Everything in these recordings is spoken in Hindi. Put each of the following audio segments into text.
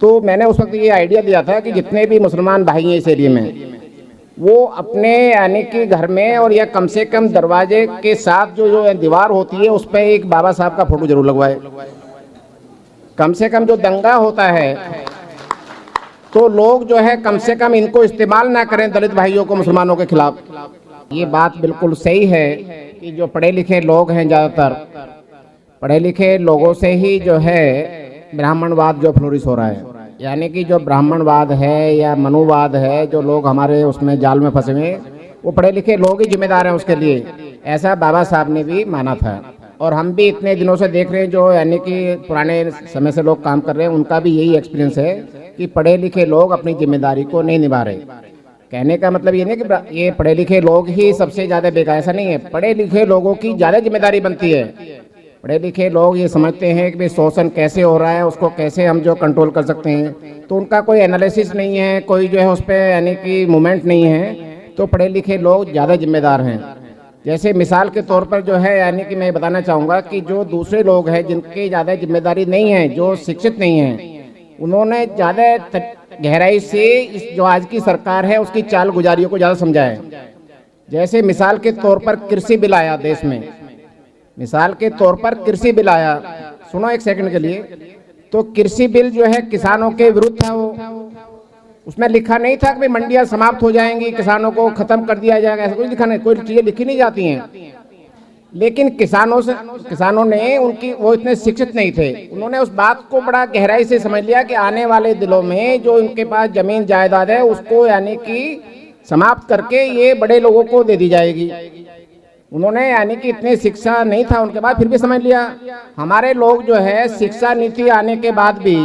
तो मैंने उस वक्त ये आइडिया दिया था कि जितने भी मुसलमान भाई हैं इस एरिया में, वो अपने यानी कि घर में और या कम से कम दरवाजे के साथ जो दीवार होती है उस पर एक बाबा साहब का फोटो जरूर लगवाए। कम से कम जो दंगा होता है तो लोग जो है कम से कम इनको इस्तेमाल ना करें दलित भाइयों को मुसलमानों के खिलाफ। ये बात बिल्कुल सही है कि जो पढ़े लिखे लोग हैं, ज़्यादातर पढ़े लिखे लोगों से ही जो है ब्राह्मणवाद जो फ्लोरिश हो रहा है, यानी कि जो ब्राह्मणवाद है या मनुवाद है, जो लोग हमारे उसमें जाल में फंसे हुए, वो पढ़े लिखे लोग ही जिम्मेदार हैं उसके लिए। ऐसा बाबा साहब ने भी माना था और हम भी इतने दिनों से देख रहे हैं, जो यानी कि पुराने समय से लोग काम कर रहे हैं, उनका भी यही एक्सपीरियंस है कि पढ़े लिखे लोग अपनी जिम्मेदारी को नहीं निभा रहे। कहने का मतलब ये नहीं कि ये पढ़े लिखे लोग ही सबसे ज़्यादा बेकार, ऐसा नहीं है। पढ़े लिखे लोगों की ज़्यादा जिम्मेदारी बनती है। पढ़े लिखे लोग ये समझते हैं कि भाई शोषण कैसे हो रहा है, उसको कैसे हम जो कंट्रोल कर सकते हैं, तो उनका कोई एनालिसिस नहीं है, कोई जो है उस पर यानी कि मूवमेंट नहीं है। तो पढ़े लिखे लोग ज़्यादा जिम्मेदार हैं। जैसे मिसाल के तौर पर जो है यानी कि मैं बताना चाहूँगा कि जो दूसरे लोग हैं जिनकी ज़्यादा जिम्मेदारी नहीं है, जो शिक्षित नहीं हैं, उन्होंने ज़्यादा गहराई से इस जो आज की सरकार है उसकी चाल गुजारियों को ज़्यादा समझा है। जैसे मिसाल के तौर पर कृषि बिल आया देश में, मिसाल के तौर पर कृषि बिल आया, सुनो एक सेकंड के लिए। तो कृषि बिल जो है किसानों के विरुद्ध था। वो उसमें लिखा नहीं था कि भाई मंडियां समाप्त हो जाएंगी, किसानों को खत्म कर दिया जाएगा, ऐसा कुछ लिखा नहीं, कोई चीजें लिखी नहीं जाती हैं। लेकिन किसानों ने उनकी वो इतने शिक्षित नहीं थे, उन्होंने उस बात को बड़ा गहराई से समझ लिया कि आने वाले दिनों में जो इनके पास जमीन जायदाद है उसको यानी कि समाप्त करके ये बड़े लोगों को दे दी जाएगी। उन्होंने यानी कि इतनी शिक्षा नहीं था उनके बाद, फिर भी समझ लिया। हमारे लोग जो है शिक्षा नीति आने के बाद भी,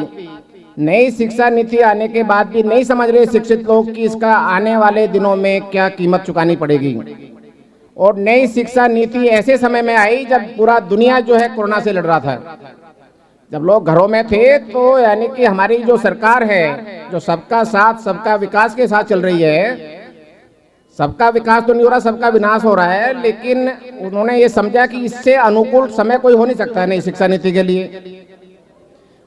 नई शिक्षा नीति आने के बाद भी नहीं समझ रहे शिक्षित लोग कि इसका आने वाले दिनों में क्या कीमत चुकानी पड़ेगी। और नई शिक्षा नीति ऐसे समय में आई जब पूरा दुनिया जो है कोरोना से लड़ रहा था। जब लोग घरों में थे तो यानी कि हमारी जो सरकार है, जो सबका साथ सबका विकास के साथ चल रही है, सबका विकास तो नहीं हो रहा, सबका विनाश हो रहा है, लेकिन उन्होंने ये समझा कि इससे अनुकूल समय कोई हो नहीं सकता है नई शिक्षा नीति के लिए।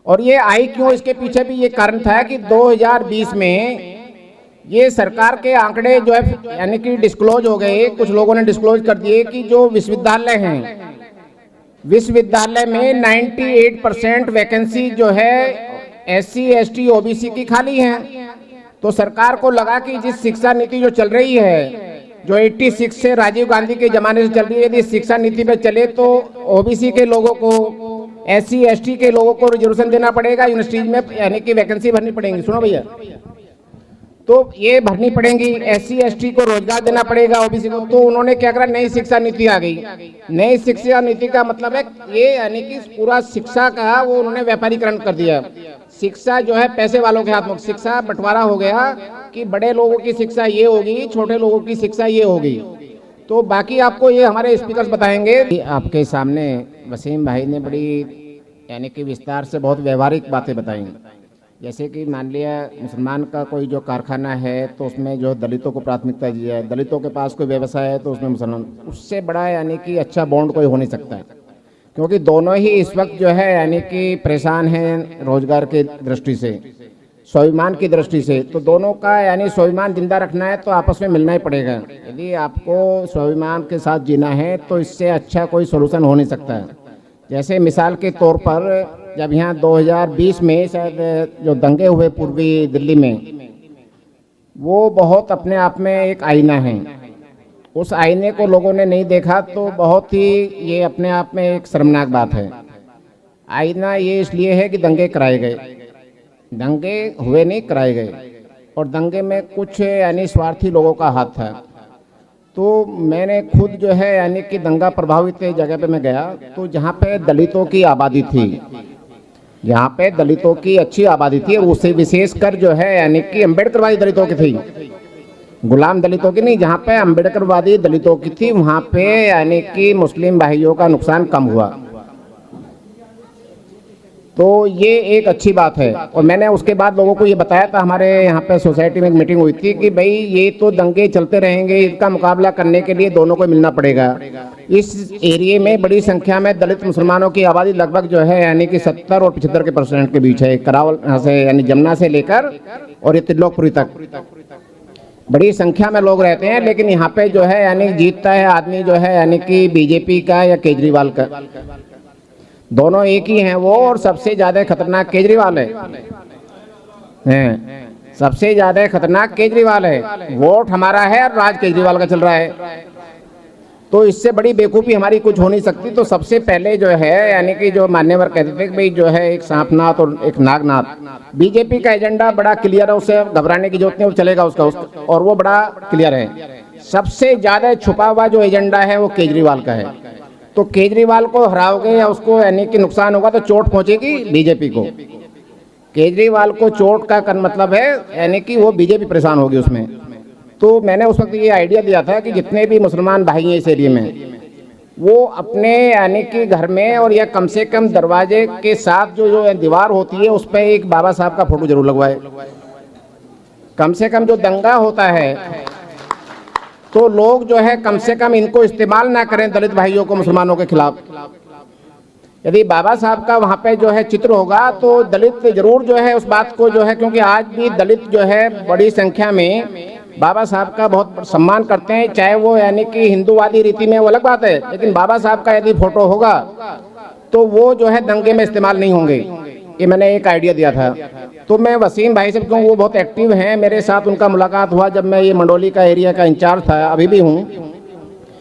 और ये आई क्यों, इसके पीछे भी ये कारण था कि 2020 में ये सरकार के आंकड़े जो है यानी कि डिस्क्लोज हो गए, कुछ लोगों ने डिस्क्लोज कर दिए कि जो विश्वविद्यालय हैं, विश्वविद्यालय में 98% वैकेंसी जो है SC ST OBC की खाली है। तो सरकार को लगा कि जिस शिक्षा नीति जो चल रही है, जो 86 से राजीव गांधी के जमाने से चल रही है, यदि शिक्षा नीति पे चले तो OBC के लोगों को, SC ST के लोगों को रिजर्वेशन देना पड़ेगा यूनिवर्सिटीज में, यानी कि वैकेंसी भरनी पड़ेगी। सुनो भैया, तो ये भरनी पड़ेंगी, SC ST को रोजगार देना पड़ेगा, OBC को। तो उन्होंने क्या करा, नई शिक्षा नीति आ गई। नई शिक्षा नीति का मतलब है ये यानी कि पूरा शिक्षा का वो उन्होंने व्यापारीकरण कर दिया। शिक्षा जो है पैसे वालों के हाथ में, शिक्षा बंटवारा हो गया कि बड़े लोगों की शिक्षा ये होगी, छोटे लोगों की शिक्षा ये होगी। तो बाकी आपको ये हमारे स्पीकर्स बताएंगे। आपके सामने वसीम भाई ने बड़ी यानी कि विस्तार से बहुत व्यवहारिक बातें बताई। जैसे कि मान लिया मुसलमान का कोई जो कारखाना है तो उसमें जो दलितों को प्राथमिकता दी जाए, दलितों के पास कोई व्यवसाय है तो उसमें मुसलमान, उससे बड़ा यानी कि अच्छा बॉन्ड कोई हो नहीं सकता है। क्योंकि दोनों ही इस वक्त जो है यानी कि परेशान हैं रोजगार की दृष्टि से, स्वाभिमान की दृष्टि से। तो दोनों का यानी स्वाभिमान जिंदा रखना है तो आपस में मिलना ही पड़ेगा। यदि आपको स्वाभिमान के साथ जीना है तो इससे अच्छा कोई सोल्यूशन हो नहीं सकता है। जैसे मिसाल के तौर पर जब यहाँ 2020 में शायद जो दंगे हुए पूर्वी दिल्ली में, वो बहुत अपने आप में एक आईना है। उस आईने को लोगों ने नहीं देखा तो बहुत ही ये अपने आप में एक शर्मनाक बात है। आईना ये इसलिए है कि दंगे कराए गए, दंगे हुए नहीं कराए गए, और दंगे में कुछ यानी स्वार्थी लोगों का हाथ था। तो मैंने खुद जो है यानी कि दंगा प्रभावित जगह पे मैं गया, तो जहाँ पे दलितों की आबादी थी, जहाँ पे दलितों की अच्छी आबादी थी, और उससे विशेषकर जो है यानी कि अम्बेडकरवादी दलितों की थी, गुलाम दलितों की नहीं, जहाँ पे अम्बेडकरवादी दलितों की थी, वहाँ पे यानी कि मुस्लिम भाइयों का नुकसान कम हुआ। तो ये एक अच्छी बात है। और मैंने उसके बाद लोगों को ये बताया था, हमारे यहाँ पे सोसाइटी में एक मीटिंग हुई थी कि भाई ये तो दंगे चलते रहेंगे, इसका मुकाबला करने के लिए दोनों को मिलना पड़ेगा। इस एरिया में बड़ी संख्या में दलित मुसलमानों की आबादी लगभग जो है यानी कि 70 और 75% के बीच है। करावल से यानी जमुना से लेकर और ये त्रिलोकपुरी तक बड़ी संख्या में लोग रहते हैं। लेकिन यहाँ पे जो है यानी जीतता है आदमी जो है यानी कि बीजेपी का या केजरीवाल का, दोनों एक ही हैं वो। और सबसे ज्यादा खतरनाक केजरीवाल है, सबसे ज्यादा खतरनाक केजरीवाल है। वोट हमारा है और राज केजरीवाल का चल रहा है। तो इससे बड़ी बेवकूफ़ी हमारी कुछ हो नहीं सकती। तो सबसे पहले जो है यानी कि जो मान्यवर कहते थे कि भाई जो है एक सांपनाथ और एक नागनाथ, बीजेपी का एजेंडा बड़ा क्लियर है, उससे घबराने की जरूरत नहीं, वो चलेगा उसका और वो बड़ा क्लियर है। सबसे ज़्यादा छुपा हुआ जो एजेंडा है वो केजरीवाल का है। तो केजरीवाल को हराओगे या उसको यानी कि नुकसान होगा तो चोट पहुंचेगी बीजेपी को। केजरीवाल को चोट का मतलब है यानी कि वो बीजेपी परेशान होगी उसमें। तो मैंने उस वक्त ये आइडिया दिया था कि जितने भी मुसलमान भाई हैं इस एरिया में, वो अपने यानी कि घर में और या कम से कम दरवाजे के साथ जो दीवार होती है उस पर एक बाबा साहब का फोटो जरूर लगवाए। कम से कम जो दंगा होता है तो लोग जो है कम से कम इनको इस्तेमाल ना करें दलित भाइयों को मुसलमानों के खिलाफ। यदि बाबा साहब का वहाँ पे जो है चित्र होगा तो दलित जरूर जो है उस बात को जो है, क्योंकि आज भी दलित जो है बड़ी संख्या में बाबा साहब का बहुत सम्मान करते हैं, चाहे वो यानी कि हिंदूवादी रीति में वो अलग बात है, लेकिन बाबा साहब का यदि फोटो होगा तो वो जो है दंगे में इस्तेमाल नहीं होंगे। ये मैंने एक आइडिया दिया था। तो मैं वसीम भाई से, क्योंकि वो बहुत एक्टिव हैं, मेरे साथ उनका मुलाकात हुआ जब मैं ये मंडोली का एरिया का इंचार्ज था, अभी भी हूँ।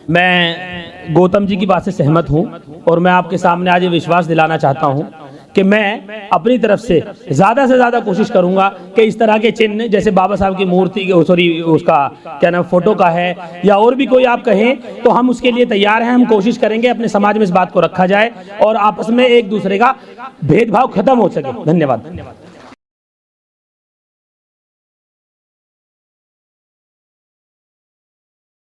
मैं गौतम जी की बात से सहमत हूँ और मैं आपके सामने आज ये विश्वास दिलाना चाहता हूँ कि मैं अपनी तरफ से ज़्यादा कोशिश करूंगा कि इस तरह के चिन्ह जैसे बाबा साहब की मूर्ति सॉरी उसका क्या नाम फोटो का है या और भी कोई आप कहें तो हम उसके लिए तैयार हैं। हम कोशिश करेंगे अपने समाज में इस बात को रखा जाए और आपस में एक दूसरे का भेदभाव खत्म हो सके। धन्यवाद।